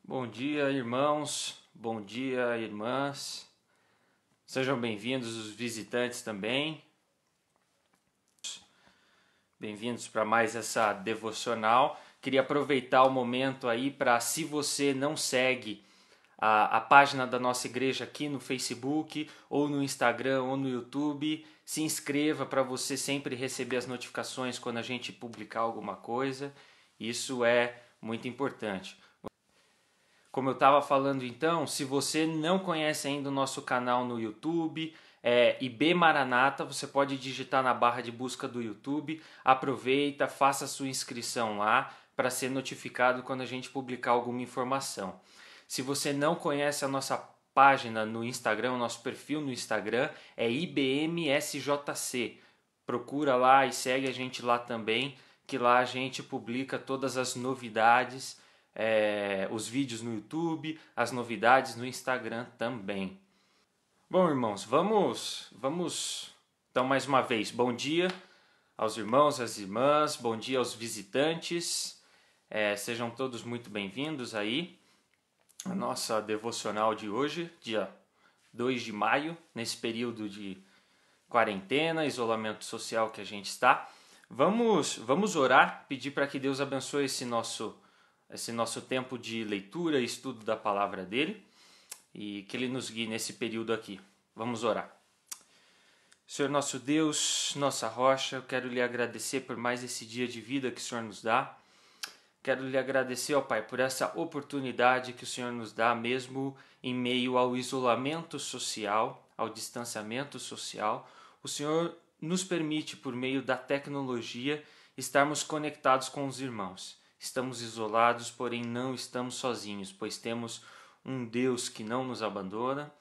Bom dia, irmãos. Bom dia, irmãs. Sejam bem-vindos os visitantes também. Bem-vindos para mais essa devocional. Queria aproveitar o momento aí para, se você não segue a página da nossa igreja aqui no Facebook, ou no Instagram, ou no YouTube, se inscreva para você sempre receber as notificações quando a gente publicar alguma coisa. Isso é muito importante. Como eu estava falando então, se você não conhece ainda o nosso canal no YouTube, IB Maranata, você pode digitar na barra de busca do YouTube, aproveita, faça a sua inscrição lá para ser notificado quando a gente publicar alguma informação. Se você não conhece a nossa página no Instagram, o nosso perfil no Instagram é IBMSJC. Procura lá e segue a gente lá também, que lá a gente publica todas as novidades, os vídeos no YouTube, as novidades no Instagram também. Bom, irmãos, vamos então mais uma vez, bom dia aos irmãos, às irmãs, bom dia aos visitantes, sejam todos muito bem-vindos aí à nossa devocional de hoje, dia 2 de maio, nesse período de quarentena, isolamento social que a gente está. Vamos orar, pedir para que Deus abençoe esse nosso tempo de leitura e estudo da palavra dele e que ele nos guie nesse período aqui. Vamos orar. Senhor nosso Deus, nossa rocha, eu quero lhe agradecer por mais esse dia de vida que o Senhor nos dá. Quero lhe agradecer, ó Pai, por essa oportunidade que o Senhor nos dá, mesmo em meio ao isolamento social, ao distanciamento social. O Senhor nos permite, por meio da tecnologia, estarmos conectados com os irmãos. Estamos isolados, porém não estamos sozinhos, pois temos um Deus que não nos abandona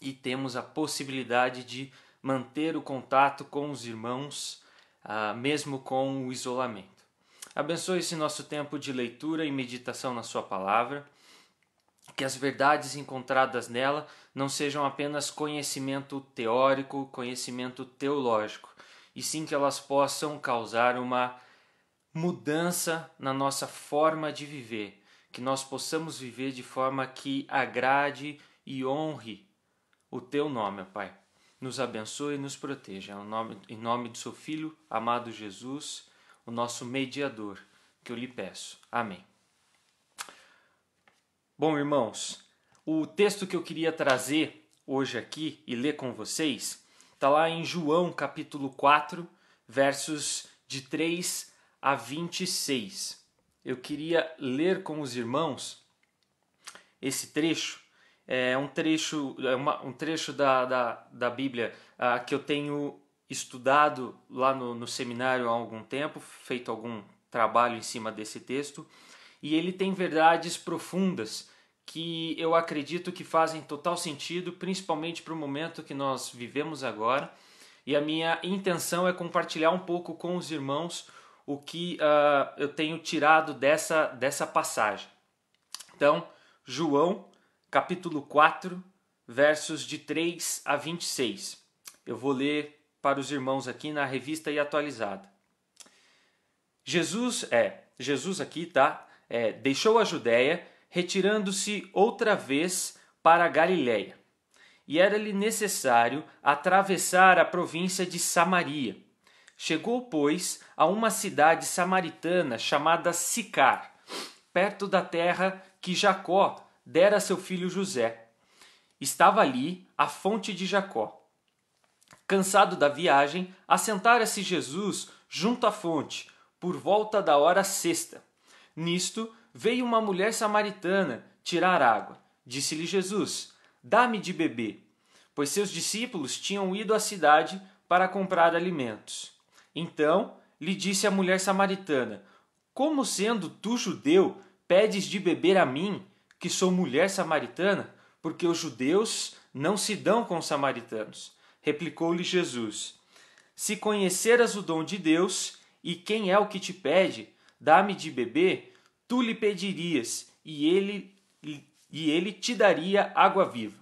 e temos a possibilidade de manter o contato com os irmãos, mesmo com o isolamento. Abençoe esse nosso tempo de leitura e meditação na sua palavra, que as verdades encontradas nela não sejam apenas conhecimento teórico, conhecimento teológico, e sim que elas possam causar uma mudança na nossa forma de viver, que nós possamos viver de forma que agrade e honre o Teu nome, Pai. Nos abençoe e nos proteja. Em nome do Seu Filho, amado Jesus, o nosso mediador, que eu lhe peço. Amém. Bom, irmãos, o texto que eu queria trazer hoje aqui e ler com vocês está lá em João capítulo 4, versos de 3 a 26. Eu queria ler com os irmãos esse trecho. É um trecho da Bíblia que eu tenho estudado lá no seminário há algum tempo, feito algum trabalho em cima desse texto, e ele tem verdades profundas que eu acredito que fazem total sentido, principalmente para o momento que nós vivemos agora, e a minha intenção é compartilhar um pouco com os irmãos o que eu tenho tirado dessa passagem. Então, João, capítulo 4, versos de 3 a 26. Eu vou ler para os irmãos aqui na Revista e Atualizada. Jesus aqui, tá? Deixou a Judéia, retirando-se outra vez para a Galiléia. E era-lhe necessário atravessar a província de Samaria. Chegou, pois, a uma cidade samaritana chamada Sicar, perto da terra que Jacó dera a seu filho José. Estava ali a fonte de Jacó. Cansado da viagem, assentara-se Jesus junto à fonte, por volta da hora sexta. Nisto, veio uma mulher samaritana tirar água. Disse-lhe Jesus: dá-me de beber, pois seus discípulos tinham ido à cidade para comprar alimentos. Então lhe disse a mulher samaritana: como sendo tu judeu, pedes de beber a mim, que sou mulher samaritana? Porque os judeus não se dão com os samaritanos. Replicou-lhe Jesus: se conheceras o dom de Deus, e quem é o que te pede, dá-me de beber, tu lhe pedirias, e ele te daria água viva.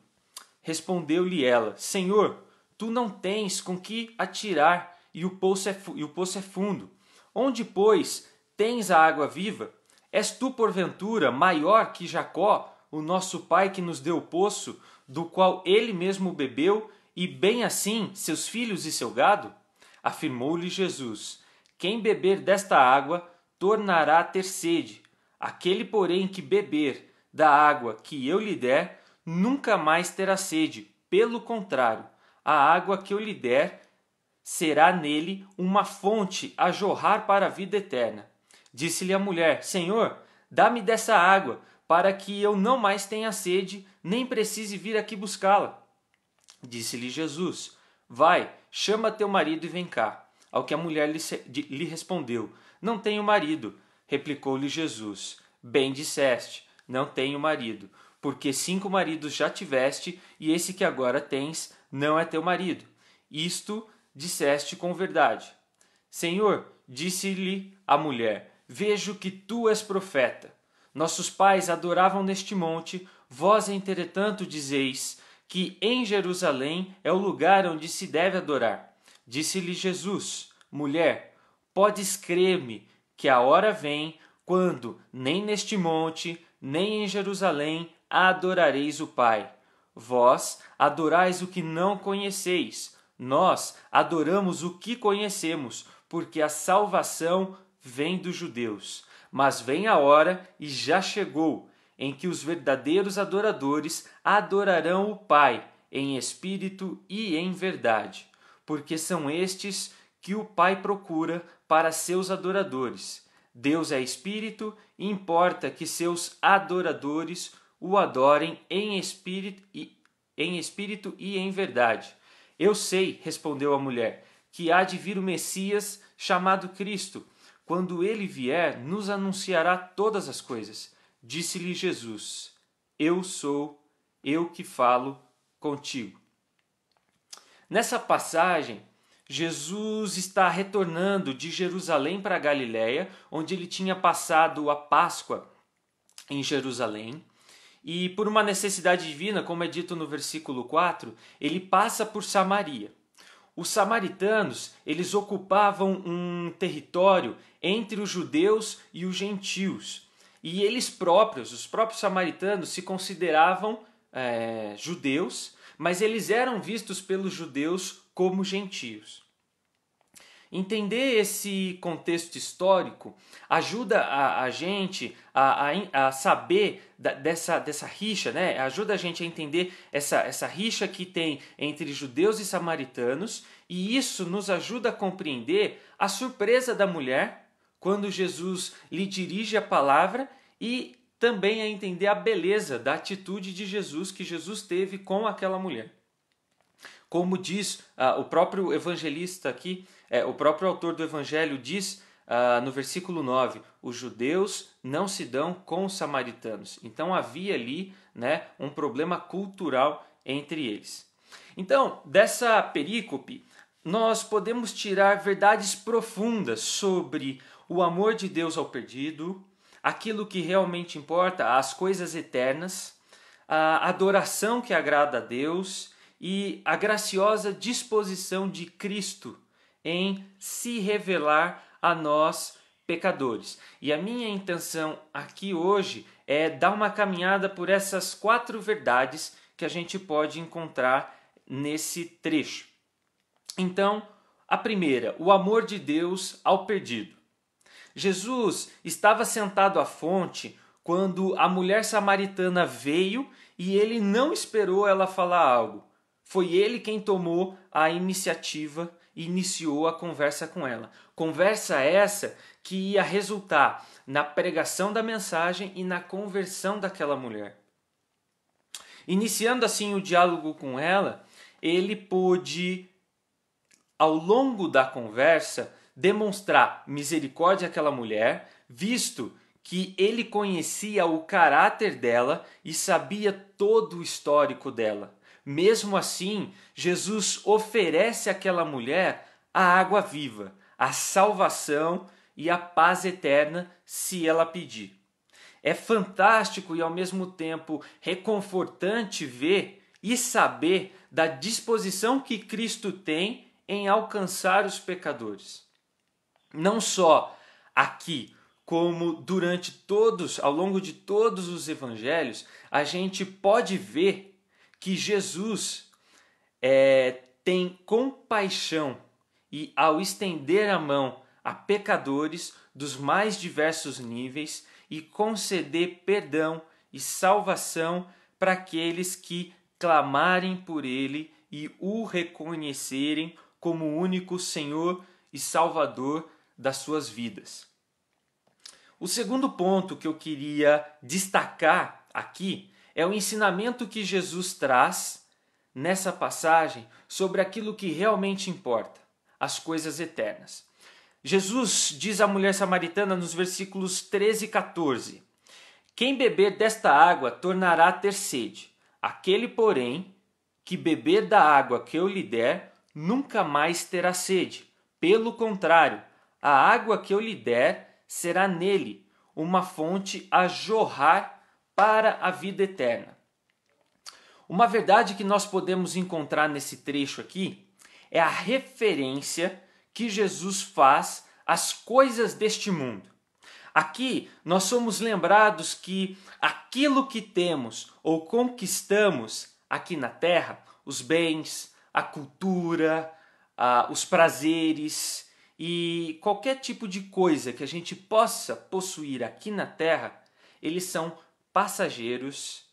Respondeu-lhe ela: Senhor, tu não tens com que atirar, e o poço é fundo. Onde, pois, tens a água viva? És tu, porventura, maior que Jacó, o nosso pai que nos deu o poço, do qual ele mesmo bebeu, e bem assim seus filhos e seu gado? Afirmou-lhe Jesus: Quem beber desta água tornará a ter sede. Aquele, porém, que beber da água que eu lhe der, nunca mais terá sede. Pelo contrário, a água que eu lhe der será nele uma fonte a jorrar para a vida eterna. Disse-lhe a mulher: Senhor, dá-me dessa água, para que eu não mais tenha sede, nem precise vir aqui buscá-la. Disse-lhe Jesus: Vai, chama teu marido e vem cá. Ao que a mulher lhe respondeu: Não tenho marido. Replicou-lhe Jesus: Bem disseste, não tenho marido, porque 5 maridos já tiveste, e esse que agora tens não é teu marido. Isto disseste com verdade. Senhor, disse-lhe a mulher, vejo que tu és profeta. Nossos pais adoravam neste monte, vós, entretanto, dizeis que em Jerusalém é o lugar onde se deve adorar. Disse-lhe Jesus, mulher, podes crer-me que a hora vem quando nem neste monte, nem em Jerusalém adorareis o Pai. Vós adorais o que não conheceis, nós adoramos o que conhecemos, porque a salvação vem dos judeus. Mas vem a hora, e já chegou, em que os verdadeiros adoradores adorarão o Pai, em espírito e em verdade, porque são estes que o Pai procura para seus adoradores. Deus é espírito e importa que seus adoradores o adorem em espírito e em verdade. Eu sei, respondeu a mulher, que há de vir o Messias, chamado Cristo. Quando ele vier, nos anunciará todas as coisas. Disse-lhe Jesus: Eu sou, eu que falo contigo. Nessa passagem, Jesus está retornando de Jerusalém para a Galiléia, onde ele tinha passado a Páscoa em Jerusalém. E por uma necessidade divina, como é dito no versículo 4, ele passa por Samaria. Os samaritanos, eles ocupavam um território entre os judeus e os gentios. E eles próprios, os próprios samaritanos, se consideravam judeus, mas eles eram vistos pelos judeus como gentios. Entender esse contexto histórico ajuda a gente a saber dessa rixa, né? Ajuda a gente a entender essa rixa que tem entre judeus e samaritanos, e isso nos ajuda a compreender a surpresa da mulher quando Jesus lhe dirige a palavra e também a entender a beleza da atitude de Jesus que Jesus teve com aquela mulher. Como diz o próprio evangelista aqui, o próprio autor do evangelho diz no versículo 9, os judeus não se dão com os samaritanos. Então havia ali, né, um problema cultural entre eles. Então, dessa perícope, nós podemos tirar verdades profundas sobre o amor de Deus ao perdido, aquilo que realmente importa, as coisas eternas, a adoração que agrada a Deus e a graciosa disposição de Cristo em se revelar a nós pecadores. E a minha intenção aqui hoje é dar uma caminhada por essas 4 verdades que a gente pode encontrar nesse trecho. Então, a primeira, o amor de Deus ao perdido. Jesus estava sentado à fonte quando a mulher samaritana veio e ele não esperou ela falar algo. Foi ele quem tomou a iniciativa e iniciou a conversa com ela. Conversa essa que ia resultar na pregação da mensagem e na conversão daquela mulher. Iniciando assim o diálogo com ela, ele pôde, ao longo da conversa, demonstrar misericórdia àquela mulher, visto que ele conhecia o caráter dela e sabia todo o histórico dela. Mesmo assim, Jesus oferece àquela mulher a água viva, a salvação e a paz eterna se ela pedir. É fantástico e ao mesmo tempo reconfortante ver e saber da disposição que Cristo tem em alcançar os pecadores. Não só aqui, como ao longo de todos os evangelhos, a gente pode ver que Jesus tem compaixão e, ao estender a mão a pecadores dos mais diversos níveis e conceder perdão e salvação para aqueles que clamarem por ele e o reconhecerem como o único Senhor e Salvador das suas vidas. O segundo ponto que eu queria destacar aqui é o ensinamento que Jesus traz nessa passagem sobre aquilo que realmente importa, as coisas eternas. Jesus diz à mulher samaritana nos versículos 13 e 14: quem beber desta água tornará a ter sede. Aquele, porém, que beber da água que eu lhe der, nunca mais terá sede. Pelo contrário, a água que eu lhe der será nele uma fonte a jorrar para a vida eterna. Uma verdade que nós podemos encontrar nesse trecho aqui é a referência que Jesus faz às coisas deste mundo. Aqui nós somos lembrados que aquilo que temos ou conquistamos aqui na terra, os bens, a cultura, os prazeres e qualquer tipo de coisa que a gente possa possuir aqui na terra, eles são passageiros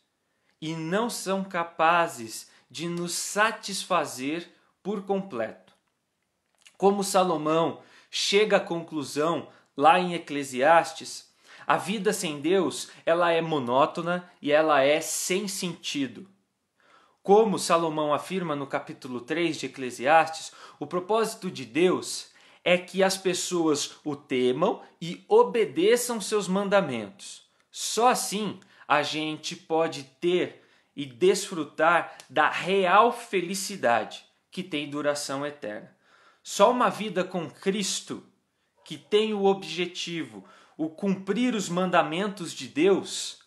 e não são capazes de nos satisfazer por completo. Como Salomão chega à conclusão lá em Eclesiastes, a vida sem Deus, ela é monótona e ela é sem sentido. Como Salomão afirma no capítulo 3 de Eclesiastes, o propósito de Deus é que as pessoas o temam e obedeçam seus mandamentos. Só assim a gente pode ter e desfrutar da real felicidade que tem duração eterna. Só uma vida com Cristo, que tem o objetivo, o cumprir os mandamentos de Deus,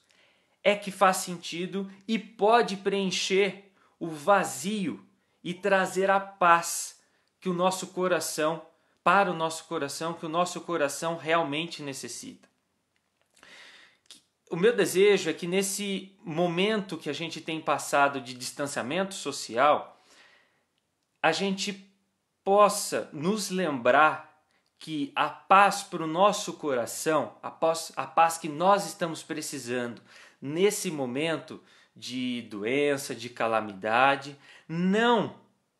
é que faz sentido e pode preencher o vazio e trazer a paz que o nosso coração, para o nosso coração, que o nosso coração realmente necessita. O meu desejo é que nesse momento que a gente tem passado de distanciamento social, a gente possa nos lembrar que a paz para o nosso coração, a paz que nós estamos precisando nesse momento de doença, de calamidade, não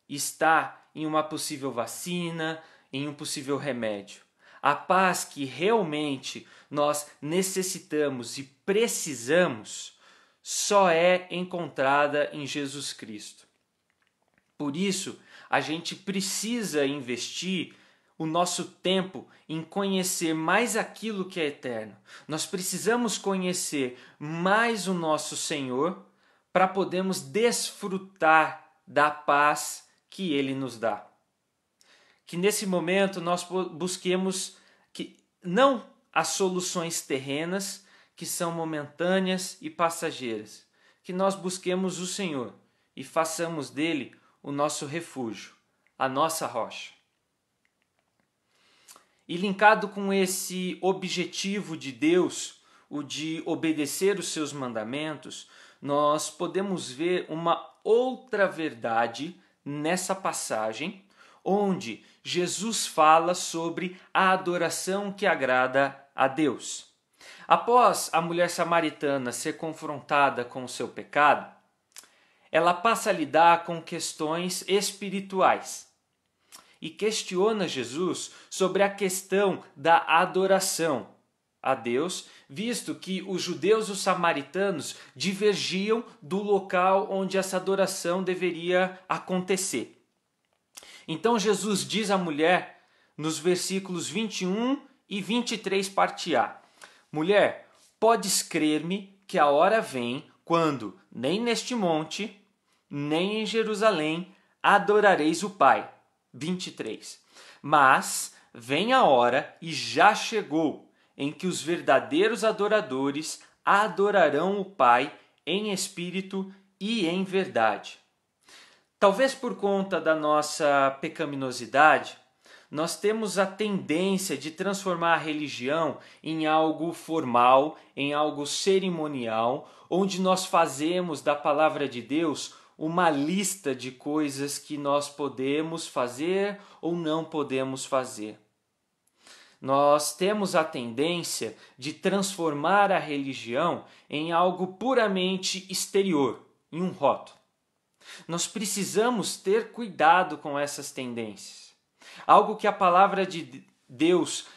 está em uma possível vacina, em um possível remédio. A paz que realmente nós necessitamos e precisamos só é encontrada em Jesus Cristo. Por isso, a gente precisa investir o nosso tempo em conhecer mais aquilo que é eterno. Nós precisamos conhecer mais o nosso Senhor para podermos desfrutar da paz que Ele nos dá. Que nesse momento nós busquemos que não as soluções terrenas que são momentâneas e passageiras, que nós busquemos o Senhor e façamos dele o nosso refúgio, a nossa rocha. E linkado com esse objetivo de Deus, o de obedecer os seus mandamentos, nós podemos ver uma outra verdade nessa passagem, onde Jesus fala sobre a adoração que agrada a Deus. Após a mulher samaritana ser confrontada com o seu pecado, ela passa a lidar com questões espirituais e questiona Jesus sobre a questão da adoração a Deus, visto que os judeus e os samaritanos divergiam do local onde essa adoração deveria acontecer. Então Jesus diz à mulher, nos versículos 21 e 23, parte A: mulher, podes crer-me que a hora vem quando, nem neste monte, nem em Jerusalém, adorareis o Pai. 23. Mas vem a hora, e já chegou, em que os verdadeiros adoradores adorarão o Pai em espírito e em verdade. Talvez por conta da nossa pecaminosidade, nós temos a tendência de transformar a religião em algo formal, em algo cerimonial, onde nós fazemos da palavra de Deus uma lista de coisas que nós podemos fazer ou não podemos fazer. Nós temos a tendência de transformar a religião em algo puramente exterior, em um rótulo. Nós precisamos ter cuidado com essas tendências. Algo que a palavra de Deus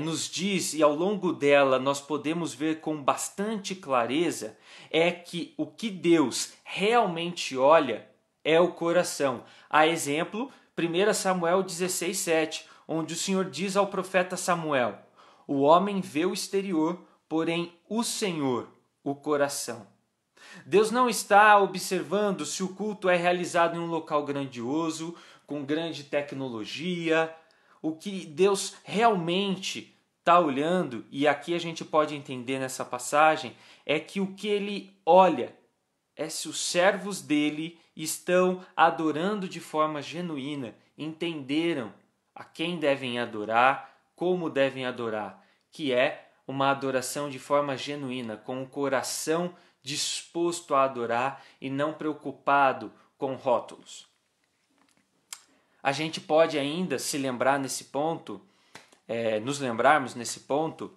nos diz, e ao longo dela nós podemos ver com bastante clareza, é que o que Deus realmente olha é o coração. A exemplo, 1 Samuel 16:7, onde o Senhor diz ao profeta Samuel: o homem vê o exterior, porém o Senhor o coração. Deus não está observando se o culto é realizado em um local grandioso, com grande tecnologia. O que Deus realmente está olhando, e aqui a gente pode entender nessa passagem, é que o que ele olha é se os servos dele estão adorando de forma genuína, entenderam a quem devem adorar, como devem adorar, que é uma adoração de forma genuína, com o coração disposto a adorar e não preocupado com rótulos. A gente pode ainda se lembrar nesse ponto, nos lembrarmos nesse ponto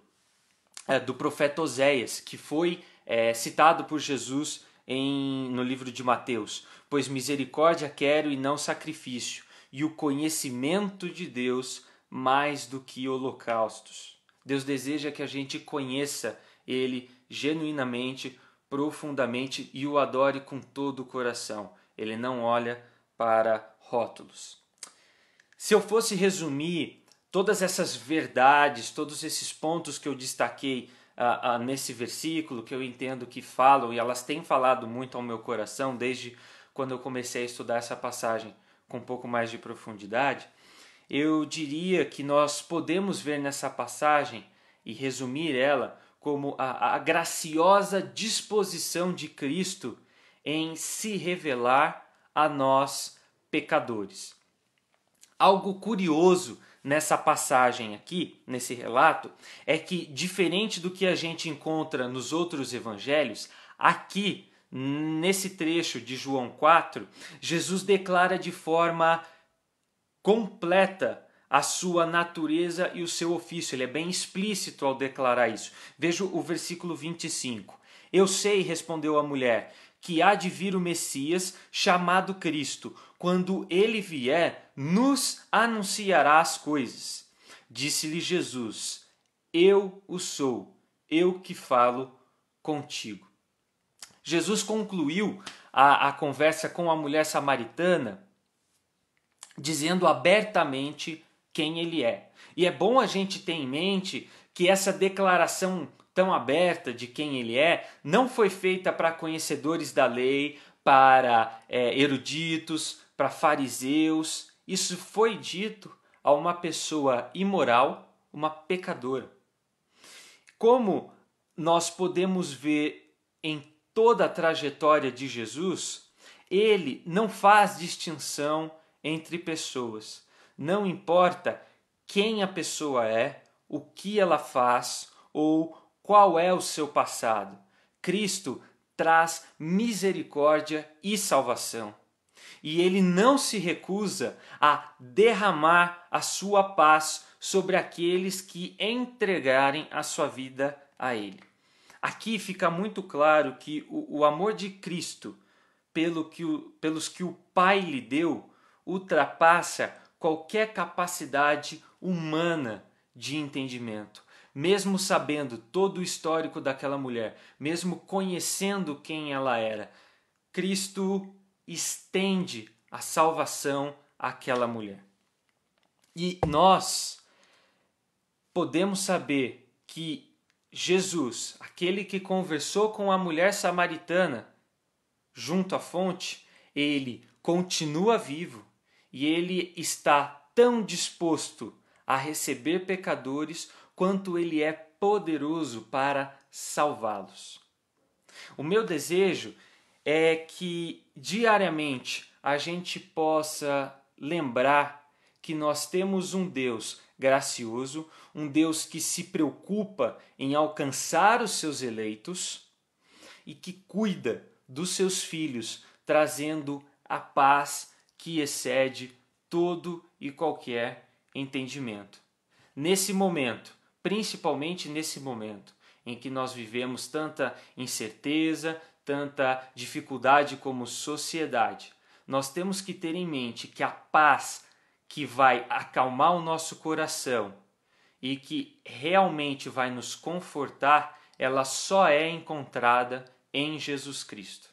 do profeta Oséias, que foi citado por Jesus no livro de Mateus. Pois misericórdia quero e não sacrifício, e o conhecimento de Deus mais do que holocaustos. Deus deseja que a gente conheça Ele genuinamente, profundamente e o adore com todo o coração. Ele não olha para rótulos. Se eu fosse resumir todas essas verdades, todos esses pontos que eu destaquei nesse versículo, que eu entendo que falam, e elas têm falado muito ao meu coração desde quando eu comecei a estudar essa passagem com um pouco mais de profundidade, eu diria que nós podemos ver nessa passagem e resumir ela como a graciosa disposição de Cristo em se revelar a nós pecadores. Algo curioso nessa passagem aqui, nesse relato, é que, diferente do que a gente encontra nos outros evangelhos, aqui, nesse trecho de João 4, Jesus declara de forma completa a sua natureza e o seu ofício. Ele é bem explícito ao declarar isso. Veja o versículo 25. Eu sei, respondeu a mulher, que há de vir o Messias, chamado Cristo. Quando ele vier, nos anunciará as coisas. Disse-lhe Jesus: eu o sou, eu que falo contigo. Jesus concluiu a conversa com a mulher samaritana dizendo abertamente quem ele é. E é bom a gente ter em mente que essa declaração tão aberta de quem ele é não foi feita para conhecedores da lei, para eruditos, para fariseus. Isso foi dito a uma pessoa imoral, uma pecadora. Como nós podemos ver em toda a trajetória de Jesus, ele não faz distinção entre pessoas. Não importa quem a pessoa é, o que ela faz ou qual é o seu passado. Cristo traz misericórdia e salvação. E ele não se recusa a derramar a sua paz sobre aqueles que entregarem a sua vida a ele. Aqui fica muito claro que o amor de Cristo pelos que o Pai lhe deu ultrapassa qualquer capacidade humana de entendimento. Mesmo sabendo todo o histórico daquela mulher, mesmo conhecendo quem ela era, Cristo estende a salvação àquela mulher. E nós podemos saber que Jesus, aquele que conversou com a mulher samaritana junto à fonte, ele continua vivo e ele está tão disposto a receber pecadores quanto ele é poderoso para salvá-los. O meu desejo é que diariamente a gente possa lembrar que nós temos um Deus gracioso, um Deus que se preocupa em alcançar os seus eleitos e que cuida dos seus filhos, trazendo a paz que excede todo e qualquer entendimento. Nesse momento, principalmente nesse momento em que nós vivemos tanta incerteza, tanta dificuldade como sociedade, nós temos que ter em mente que a paz que vai acalmar o nosso coração e que realmente vai nos confortar, ela só é encontrada em Jesus Cristo.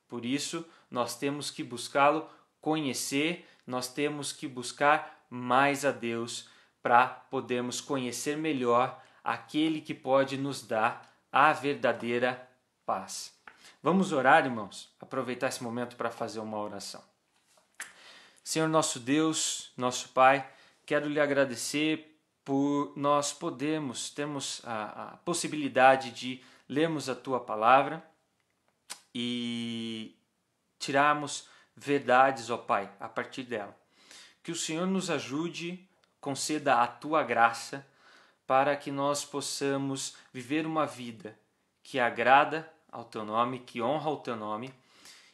Por isso, nós temos que buscá-lo, conhecer, nós temos que buscar mais a Deus para podermos conhecer melhor aquele que pode nos dar a verdadeira paz. Vamos orar, irmãos? Aproveitar esse momento para fazer uma oração. Senhor nosso Deus, nosso Pai, quero lhe agradecer por nós termos a possibilidade de lermos a Tua Palavra e tirarmos verdades, ó Pai, a partir dela. Que o Senhor nos ajude, conceda a Tua graça para que nós possamos viver uma vida que agrada ao Teu nome, que honra o Teu nome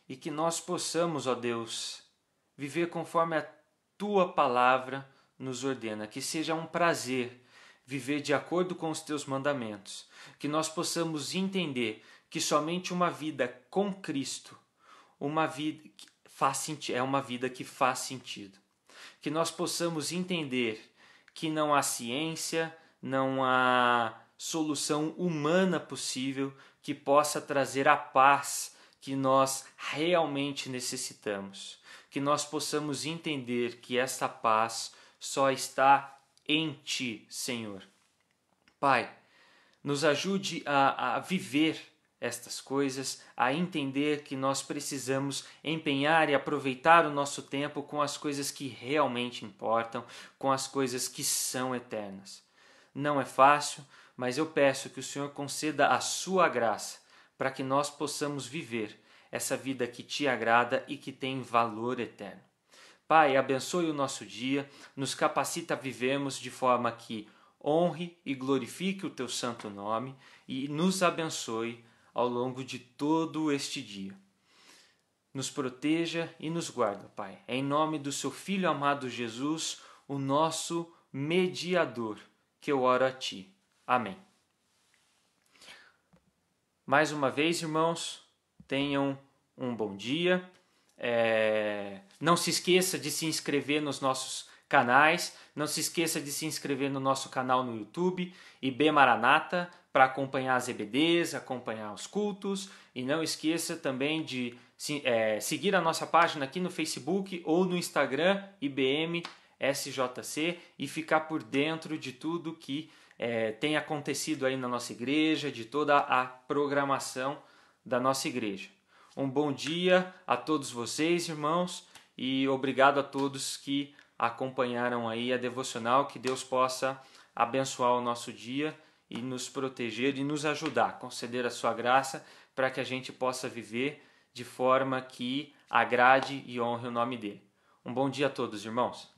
e que nós possamos, ó Deus, viver conforme a Tua Palavra nos ordena. Que seja um prazer viver de acordo com os Teus mandamentos. Que nós possamos entender que somente uma vida com Cristo, uma vida que é uma vida que faz sentido. Que nós possamos entender que não há ciência, não há solução humana possível que possa trazer a paz que nós realmente necessitamos. Que nós possamos entender que essa paz só está em Ti, Senhor. Pai, nos ajude a viver estas coisas, a entender que nós precisamos empenhar e aproveitar o nosso tempo com as coisas que realmente importam, com as coisas que são eternas. Não é fácil, mas eu peço que o Senhor conceda a Sua graça para que nós possamos viver essa vida que Te agrada e que tem valor eterno. Pai, abençoe o nosso dia, nos capacita a vivermos de forma que honre e glorifique o Teu santo nome e nos abençoe ao longo de todo este dia. Nos proteja e nos guarda, Pai. É em nome do Seu Filho amado Jesus, o nosso mediador, que eu oro a Ti. Amém. Mais uma vez, irmãos, tenham um bom dia. Não se esqueça de se inscrever nos nossos canais. Não se esqueça de se inscrever no nosso canal no YouTube, IB Maranata, para acompanhar as EBDs, acompanhar os cultos. E não esqueça também de seguir a nossa página aqui no Facebook ou no Instagram, IBM SJC, e ficar por dentro de tudo que tem acontecido aí na nossa igreja, de toda a programação da nossa igreja. Um bom dia a todos vocês, irmãos, e obrigado a todos que acompanharam aí a devocional. Que Deus possa abençoar o nosso dia e nos proteger e nos ajudar, conceder a sua graça para que a gente possa viver de forma que agrade e honre o nome dele. Um bom dia a todos, irmãos.